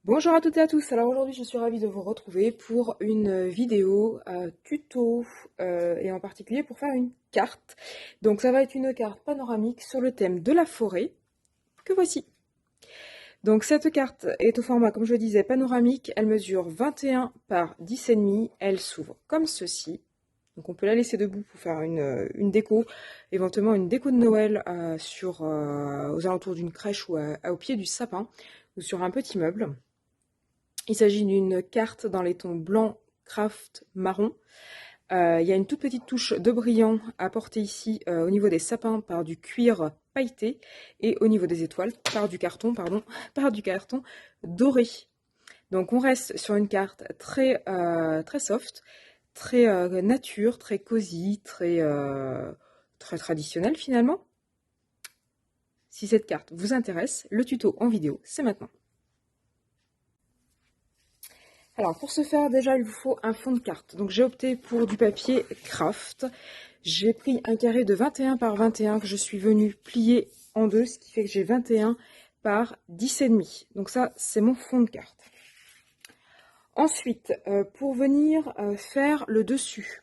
Bonjour à toutes et à tous, alors aujourd'hui je suis ravie de vous retrouver pour une vidéo tuto et en particulier pour faire une carte. Donc ça va être une carte panoramique sur le thème de la forêt que voici. Donc cette carte est au format, comme je le disais, panoramique, elle mesure 21 par 10,5, elle s'ouvre comme ceci. Donc on peut la laisser debout pour faire une déco, éventuellement une déco de Noël aux alentours d'une crèche ou au pied du sapin ou sur un petit meuble. Il s'agit d'une carte dans les tons blanc, craft, marron. Il y a une toute petite touche de brillant apportée ici au niveau des sapins par du cuir pailleté et au niveau des étoiles par du carton, par du carton doré. Donc on reste sur une carte très soft, très nature, très cosy, très traditionnelle finalement. Si cette carte vous intéresse, le tuto en vidéo, c'est maintenant. Alors pour ce faire, déjà il vous faut un fond de carte. Donc j'ai opté pour du papier craft. J'ai pris un carré de 21 par 21 que je suis venue plier en deux, ce qui fait que j'ai 21 par 10,5. Donc ça, c'est mon fond de carte. Ensuite, pour venir faire le dessus,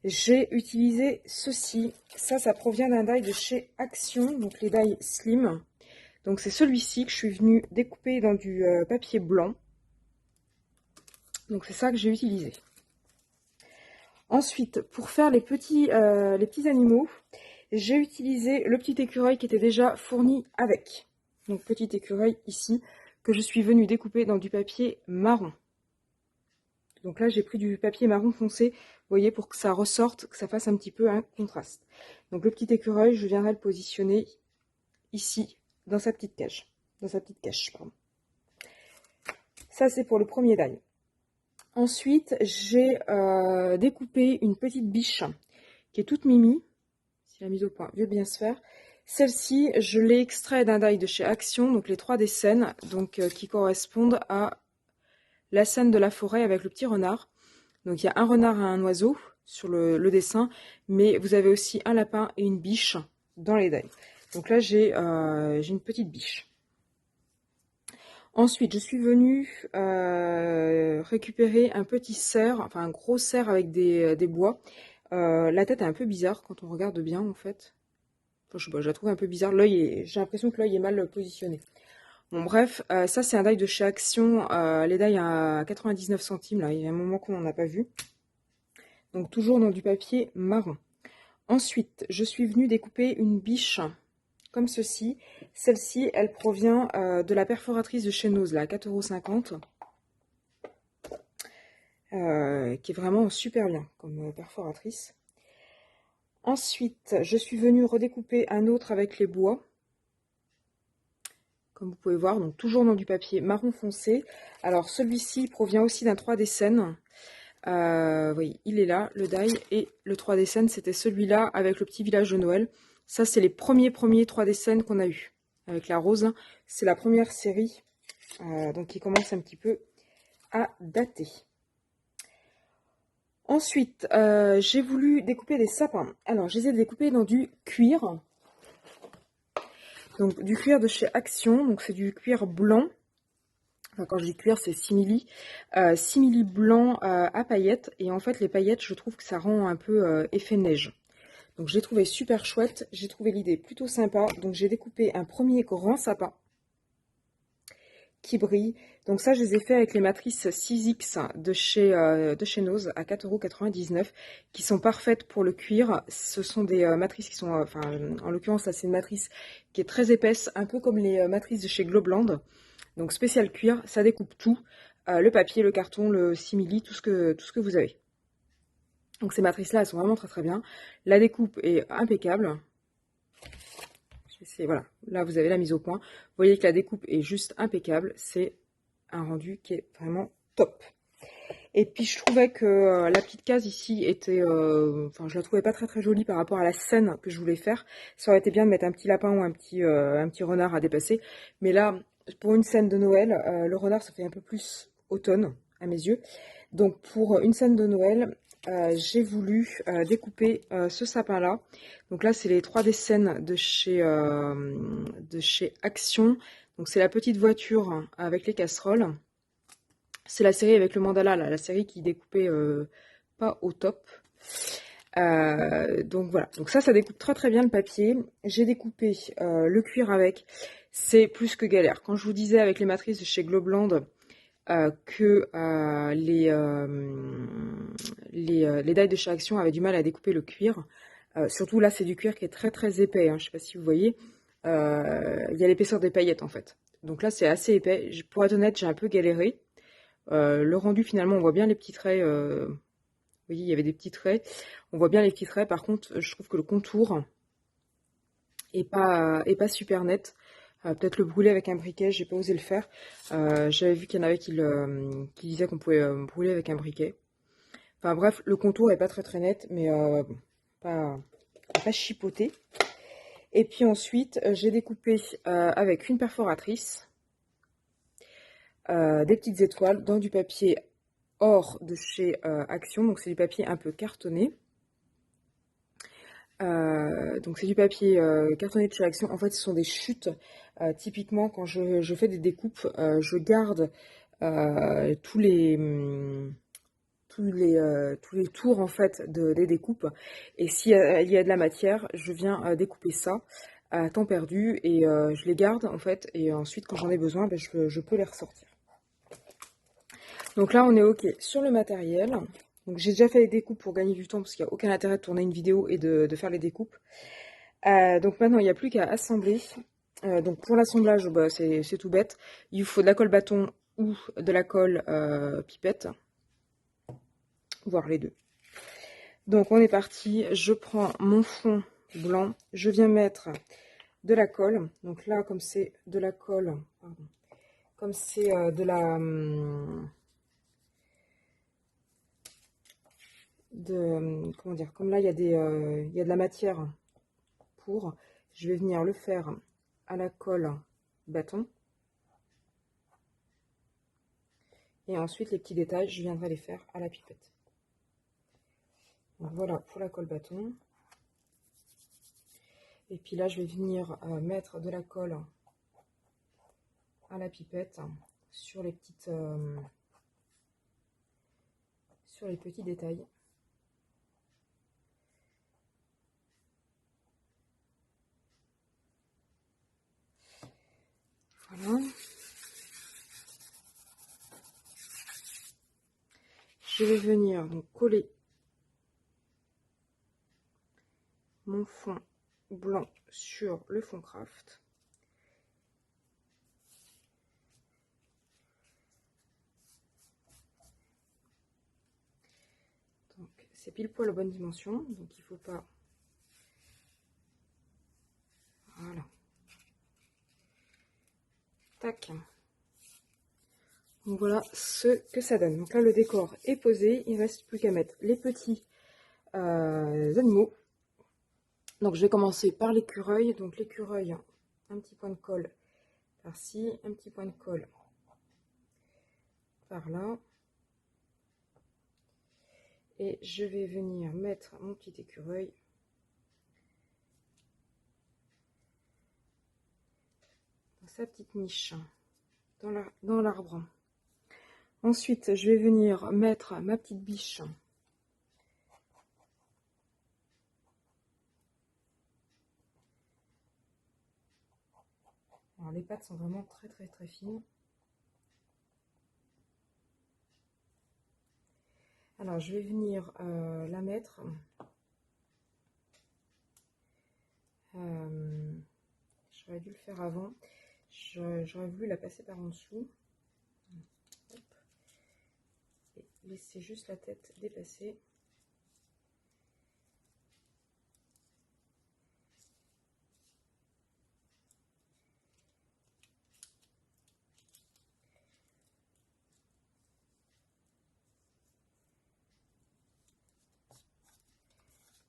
j'ai utilisé ceci. Ça provient d'un die de chez Action, donc les die Slim. Donc c'est celui-ci que je suis venue découper dans du papier blanc. Donc c'est ça que j'ai utilisé. Ensuite, pour faire les petits animaux, j'ai utilisé le petit écureuil qui était déjà fourni avec. Donc petit écureuil ici, que je suis venue découper dans du papier marron. Donc là, j'ai pris du papier marron foncé, vous voyez, pour que ça ressorte, que ça fasse un petit peu un contraste. Donc le petit écureuil, je viendrai le positionner ici, dans sa petite cage. Pardon. Ça, c'est pour le premier die. Ensuite, j'ai découpé une petite biche qui est toute mimi, si la mise au point veut bien se faire. Celle-ci, je l'ai extrait d'un die de chez Action, donc les 3D scènes, donc, qui correspondent à la scène de la forêt avec le petit renard. Donc il y a un renard et un oiseau sur le dessin, mais vous avez aussi un lapin et une biche dans les die. Donc là, j'ai une petite biche. Ensuite, je suis venue récupérer un petit cerf, enfin un gros cerf avec des bois. La tête est un peu bizarre quand on regarde bien en fait. Enfin, je sais pas, je la trouve un peu bizarre. J'ai l'impression que l'œil est mal positionné. Bon bref, ça c'est un die de chez Action. Les die à 99 centimes, là, il y a un moment qu'on n'en a pas vu. Donc toujours dans du papier marron. Ensuite, je suis venue découper une biche comme ceci. Celle-ci, elle provient de la perforatrice de chez Nose, là, à 4,50 €, qui est vraiment super bien comme perforatrice. Ensuite, je suis venue redécouper un autre avec les bois, comme vous pouvez voir, donc toujours dans du papier marron foncé. Alors celui-ci provient aussi d'un 3D scène. Oui, il est là, le die, et le 3D scène, c'était celui-là avec le petit village de Noël. Ça, c'est les premiers 3D scènes qu'on a eu avec la rose. C'est la première série, donc qui commence un petit peu à dater. Ensuite, j'ai voulu découper des sapins. Alors, je les ai découpés dans du cuir. Donc, du cuir de chez Action. Donc, c'est du cuir blanc. Enfin, quand je dis cuir, c'est simili. Simili blanc à paillettes. Et en fait, les paillettes, je trouve que ça rend un peu effet neige. Donc, j'ai trouvé super chouette. J'ai trouvé l'idée plutôt sympa. Donc, j'ai découpé un premier grand sapin qui brille. Donc ça, je les ai fait avec les matrices 6X de chez Nose à 4,99 €, qui sont parfaites pour le cuir. Ce sont des matrices qui sont, en l'occurrence, là, c'est une matrice qui est très épaisse, un peu comme les matrices de chez Globland. Donc spécial cuir, ça découpe tout, le papier, le carton, le simili, tout ce que vous avez. Donc ces matrices-là, elles sont vraiment très très bien. La découpe est impeccable. Voilà, là vous avez la mise au point. Vous voyez que la découpe est juste impeccable. C'est un rendu qui est vraiment top. Et puis je trouvais que la petite case ici était, je la trouvais pas très très jolie par rapport à la scène que je voulais faire. Ça aurait été bien de mettre un petit lapin ou un petit renard à dépasser. Mais là, pour une scène de Noël, le renard ça fait un peu plus automne à mes yeux. Donc pour une scène de Noël, j'ai voulu découper ce sapin-là. Donc là, c'est les 3D scènes de chez Action. Donc c'est la petite voiture avec les casseroles. C'est la série avec le mandala, là, la série qui découpait pas au top. Donc voilà, donc ça découpe très très bien le papier. J'ai découpé le cuir avec, c'est plus que galère. Quand je vous disais avec les matrices de chez Globland que les die de chez Action avaient du mal à découper le cuir, surtout là c'est du cuir qui est très très épais, hein, je sais pas si vous voyez, il y a l'épaisseur des paillettes en fait. Donc là c'est assez épais, pour être honnête j'ai un peu galéré. Le rendu finalement on voit bien les petits traits, vous voyez, il y avait des petits traits. On voit bien les petits traits. Par contre, je trouve que le contour est pas super net. Peut-être le brûler avec un briquet. J'ai pas osé le faire. J'avais vu qu'il y en avait qui disaient qu'on pouvait brûler avec un briquet. Enfin bref, le contour est pas très très net, mais pas chipoté. Et puis ensuite, j'ai découpé avec une perforatrice des petites étoiles dans du papier or de chez Action. Donc c'est du papier un peu cartonné. Donc c'est du papier cartonné de chez Action. En fait, ce sont des chutes. Typiquement, quand je fais des découpes, je garde tous les tours en fait des découpes. Et si il y a de la matière, je viens découper ça à temps perdu et je les garde en fait. Et ensuite, quand j'en ai besoin, ben, je peux les ressortir. Donc là, on est OK sur le matériel. Donc j'ai déjà fait les découpes pour gagner du temps parce qu'il n'y a aucun intérêt de tourner une vidéo et de faire les découpes. Donc maintenant, il n'y a plus qu'à assembler. Donc pour l'assemblage, bah, c'est tout bête. Il vous faut de la colle bâton ou de la colle pipette, voire les deux. Donc on est parti. Je prends mon fond blanc. Je viens mettre de la colle. Donc là, comme c'est de la colle, pardon, comme c'est de la... comment dire, comme là il y a il y a de la matière pour, je vais venir le faire à la colle bâton et ensuite les petits détails je viendrai les faire à la pipette. Donc voilà pour la colle bâton, et puis là je vais venir mettre de la colle à la pipette sur les petites sur les petits détails. Voilà. Je vais venir donc coller mon fond blanc sur le fond craft. Donc c'est pile poil la bonne dimension, donc il faut pas. Voilà. Tac. Donc voilà ce que ça donne. Donc là le décor est posé, il ne reste plus qu'à mettre les petits animaux. Donc je vais commencer par l'écureuil. Donc l'écureuil, un petit point de colle par-ci, un petit point de colle par là. Et je vais venir mettre mon petit écureuil dans sa petite niche, dans l'arbre. Ensuite, je vais venir mettre ma petite biche alors les pattes sont vraiment très très très fines. Alors je vais venir la mettre j'aurais dû le faire avant, j'aurais voulu la passer par en dessous. Hop. Et laisser juste la tête dépasser.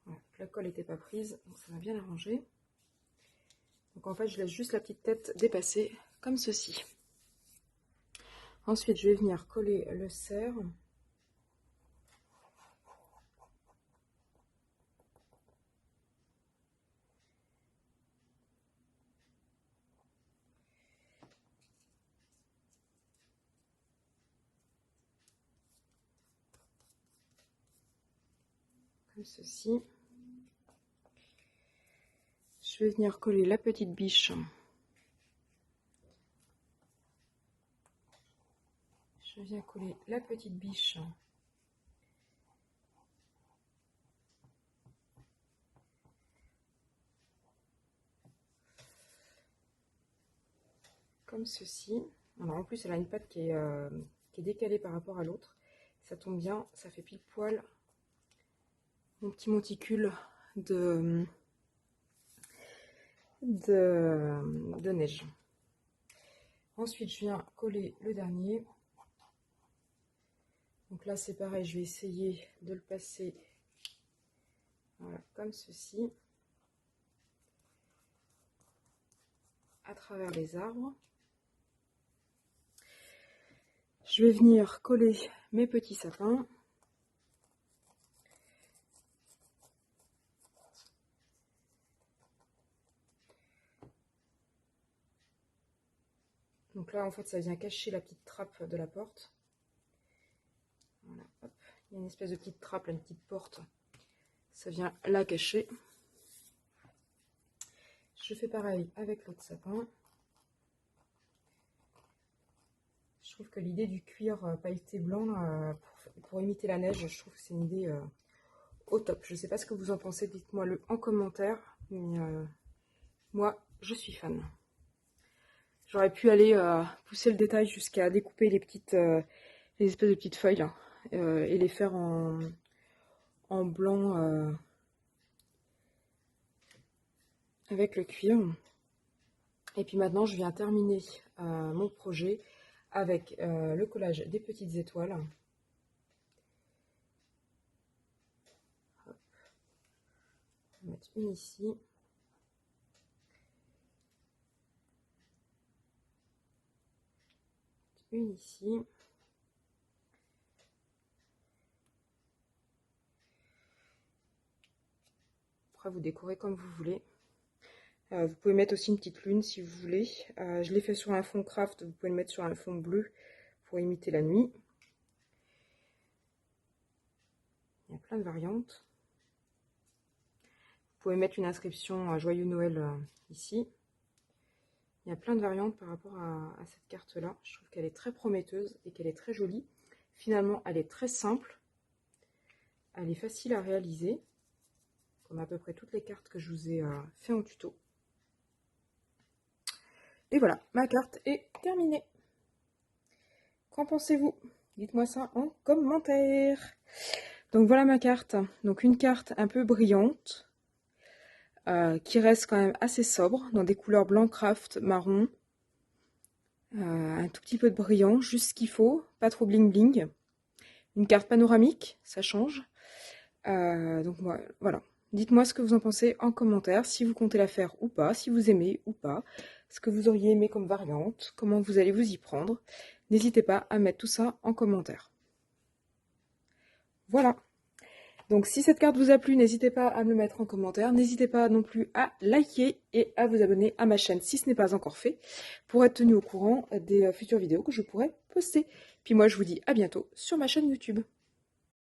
Voilà, la colle n'était pas prise, donc ça m'a bien arrangé. Donc en fait, je laisse juste la petite tête dépasser, comme ceci. Ensuite, je vais venir coller le cerf. comme ceci. Je vais venir coller la petite biche. Je viens coller la petite biche comme ceci. Alors en plus elle a une patte qui est décalée par rapport à l'autre. Ça tombe bien, ça fait pile poil mon petit monticule de neige. Ensuite je viens coller le dernier. Donc là c'est pareil, je vais essayer de le passer voilà, comme ceci à travers les arbres. Je vais venir coller mes petits sapins. Donc là en fait ça vient cacher la petite trappe de la porte. Voilà, hop. Il y a une espèce de petite trappe, là, une petite porte. Ça vient la cacher. Je fais pareil avec l'autre sapin. Je trouve que l'idée du cuir pailleté blanc pour imiter la neige, je trouve que c'est une idée au top. Je ne sais pas ce que vous en pensez, dites-moi le en commentaire. Mais moi, je suis fan. J'aurais pu aller pousser le détail jusqu'à découper les espèces de petites feuilles là, et les faire en blanc avec le cuir. Et puis maintenant, je viens terminer mon projet avec le collage des petites étoiles. Hop. On va mettre une ici. Une ici. Après, vous décorez comme vous voulez. Vous pouvez mettre aussi une petite lune si vous voulez. Je l'ai fait sur un fond craft, vous pouvez le mettre sur un fond bleu pour imiter la nuit. Il y a plein de variantes. Vous pouvez mettre une inscription Joyeux Noël ici. Il y a plein de variantes par rapport à cette carte-là. Je trouve qu'elle est très prometteuse et qu'elle est très jolie. Finalement, elle est très simple. Elle est facile à réaliser. On a à peu près toutes les cartes que je vous ai fait en tuto. Et voilà, ma carte est terminée. Qu'en pensez-vous? Dites-moi ça en commentaire. Donc voilà ma carte. Donc une carte un peu brillante, qui reste quand même assez sobre, dans des couleurs blanc craft, marron. Un tout petit peu de brillant, juste ce qu'il faut, pas trop bling bling. Une carte panoramique, ça change. Donc voilà. Dites-moi ce que vous en pensez en commentaire, si vous comptez la faire ou pas, si vous aimez ou pas, ce que vous auriez aimé comme variante, comment vous allez vous y prendre. N'hésitez pas à mettre tout ça en commentaire. Voilà. Donc si cette carte vous a plu, n'hésitez pas à me le mettre en commentaire. N'hésitez pas non plus à liker et à vous abonner à ma chaîne si ce n'est pas encore fait, pour être tenu au courant des futures vidéos que je pourrai poster. Puis moi je vous dis à bientôt sur ma chaîne YouTube.